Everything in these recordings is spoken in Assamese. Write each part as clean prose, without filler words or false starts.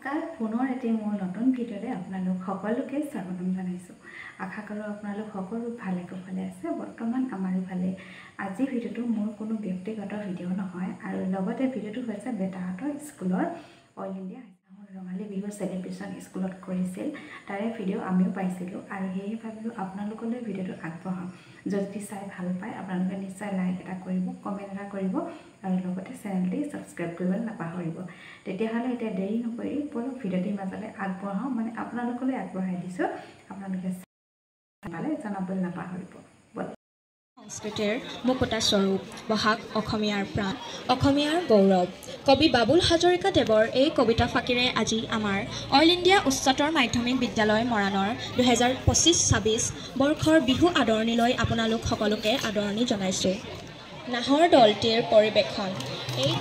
নমস্কাৰ পুনৰ এটি মোৰ নতুন ভিডিঅ'ৰে আপোনালোক সকলোকে স্বাগতম জনাইছোঁ। আশা কৰোঁ আপোনালোক সকলো ভালে কুশলে আছে। বৰ্তমান আমাৰো ভালে। আজি ভিডিঅ'টো মোৰ কোনো ব্যক্তিগত ভিডিঅ' নহয় আৰু লগতে ভিডিঅ'টো হৈছে বেটাহঁতৰ স্কুলৰ all India Rongali Bihu celebration স্কুলত কৰিছিল তাৰে ভিডিঅ' আমিও পাইছিলোঁ আৰু সেয়ে ভাবিলোঁ আপোনালোকলৈ ভিডিঅ'টো আগবঢ়াম। যদি চাই ভাল পায় আপোনালোকে নিশ্চয় লাইক এটা কৰিব, কমেণ্ট এটা কৰিব আৰু লগতে চেনেলটি ছাবস্ক্ৰাইব কৰিবলৈ নাপাহৰিব। তেতিয়াহ'লে এতিয়া দেৰি নকৰি বলক ভিডিঅ'টিৰ মাজলৈ আগবঢ়াওঁ, মানে আপোনালোকলৈ আগবঢ়াই দিছোঁ। আপোনালোকে ভালে জনাবলৈ নাপাহৰিব। সংস্কৃতিৰ মুকুতা স্বৰূপ বহাগ অসমীয়াৰ প্ৰাণ, অসমীয়াৰ গৌৰৱ। কবি বাবুল হাজৰিকাদেৱৰ এই কবিতা ফাঁকিৰে আজি আমাৰ অল ইণ্ডিয়া উচ্চতৰ মাধ্যমিক বিদ্যালয় মৰাণৰ 2025-26 বৰ্ষৰ বিহু আদৰণিলৈ আপোনালোক সকলোকে আদৰণি জনাইছোঁ। নাহৰ দলটিৰ পৰিৱেশন এই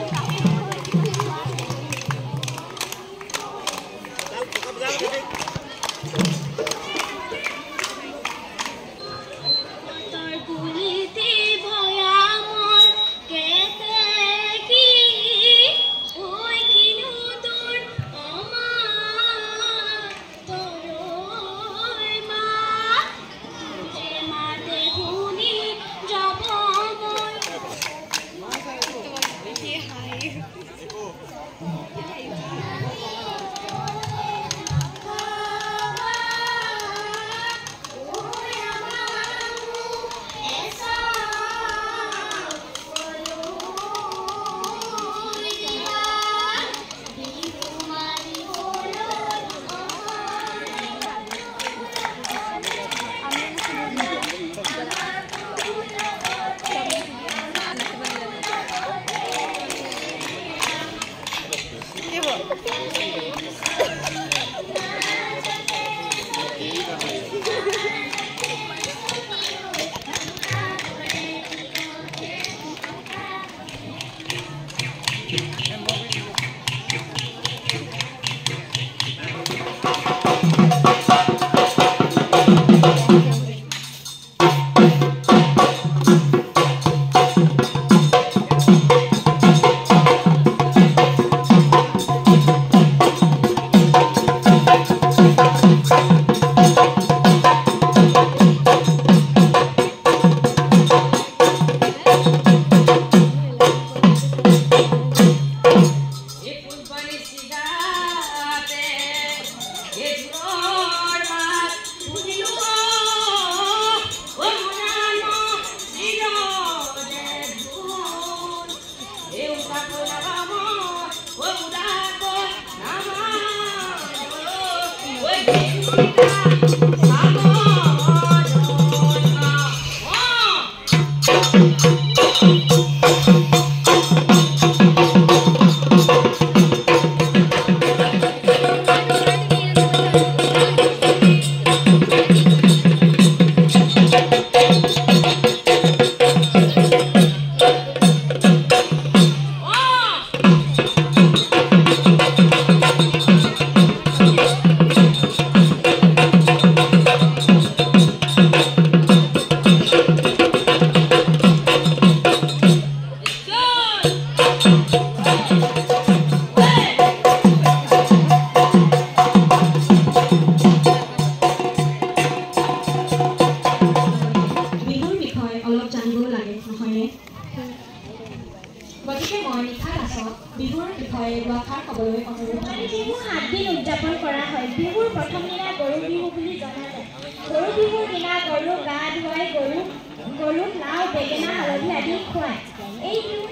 উদযাপন কৰা হয়। বিহুৰ প্ৰথম দিনা গৰু বিহু বুলি জনা যায়। গৰু বিহুৰ দিনা গৰুক গা ধুৱাই গৰুক লাও, বেঙেনা, হালধি আদি খুৱায়। এই বিহু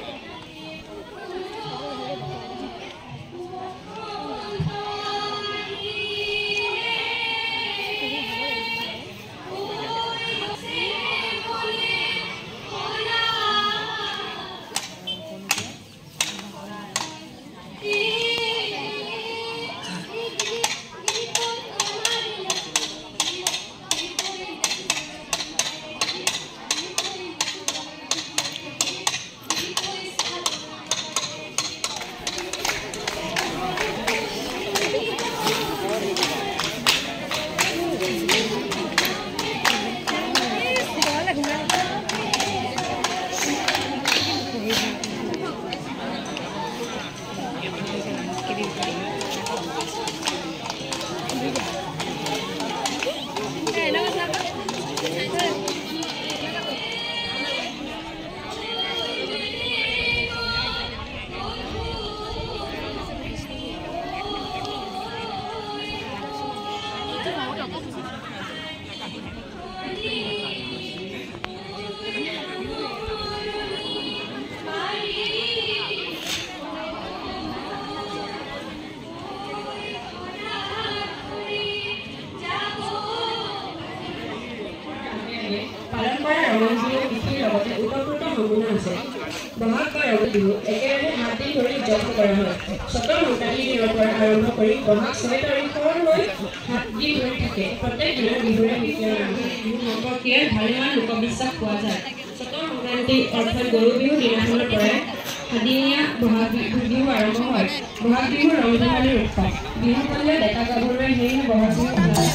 ৰঙালীয়া কৃষিৰ লগতে ওতঃপ্ৰোত সম্পূৰ্ণ আছে। বহাগ বা ৰঙালী বিহু একেৰাহে 7 দিন ধৰি উদযাপন কৰা হয়। চতৰ সংক্ৰান্তিৰ দিনৰ পৰা আৰম্ভ কৰি বহাগ 6 তাৰিখলৈ 7 দিন ধৰি থাকে। প্ৰত্যেক দিনৰ বিহুৰে বিহু সম্পৰ্কীয় ভালেমান লোকবিশ্বাস পোৱা যায়। চতৰ সংক্ৰান্তি অৰ্থাৎ গৰু বিহুৰ দিনাখনৰ পৰাই সাদিনীয়া বহাগ বিহু আৰম্ভ হয়। বহাগ বিহুৰ ৰং ধেমালিৰ উৎসৱ। বিহু পালে ডেকা গাভৰুৱে সেয়েহে বহাগ বিহু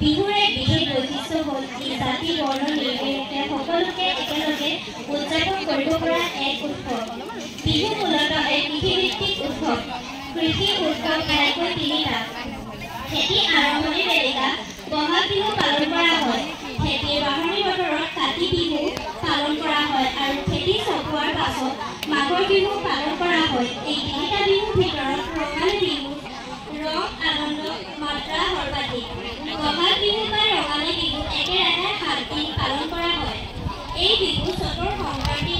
বিহুৰ এক বিশেষ বৈশিষ্ট্য হ'ল জাতি বৰ্ণ নিৰ্বিশেষে সকলোকে একেলগে উদযাপন কৰিব পৰা এক উৎসৱ। বিহু মূলতঃ এক কৃষিভিত্তিক উৎসৱ। কৃষি উৎসৱ ঘাইকৈ 3টা। খেতি আৰম্ভণিৰ বেলিকা বহাগ বিহু পালন কৰা হয়। খেতিৰ বাঢ়নি বতৰত কাতি বিহু পালন কৰা হয় আৰু খেতি চপোৱাৰ পাছত মাঘৰ বিহু পালন কৰা হয়। এই 3টা বিহুৰ ভিতৰত ৰঙালী বিহু ৰং আনন্দ মাত্ৰা সৰ্বাধিক। বহাগ বিহু বা ৰঙালী বিহু একেৰাহে 7 দিন পালন কৰা হয়। এই বিহু চতৰ সংক্ৰান্তি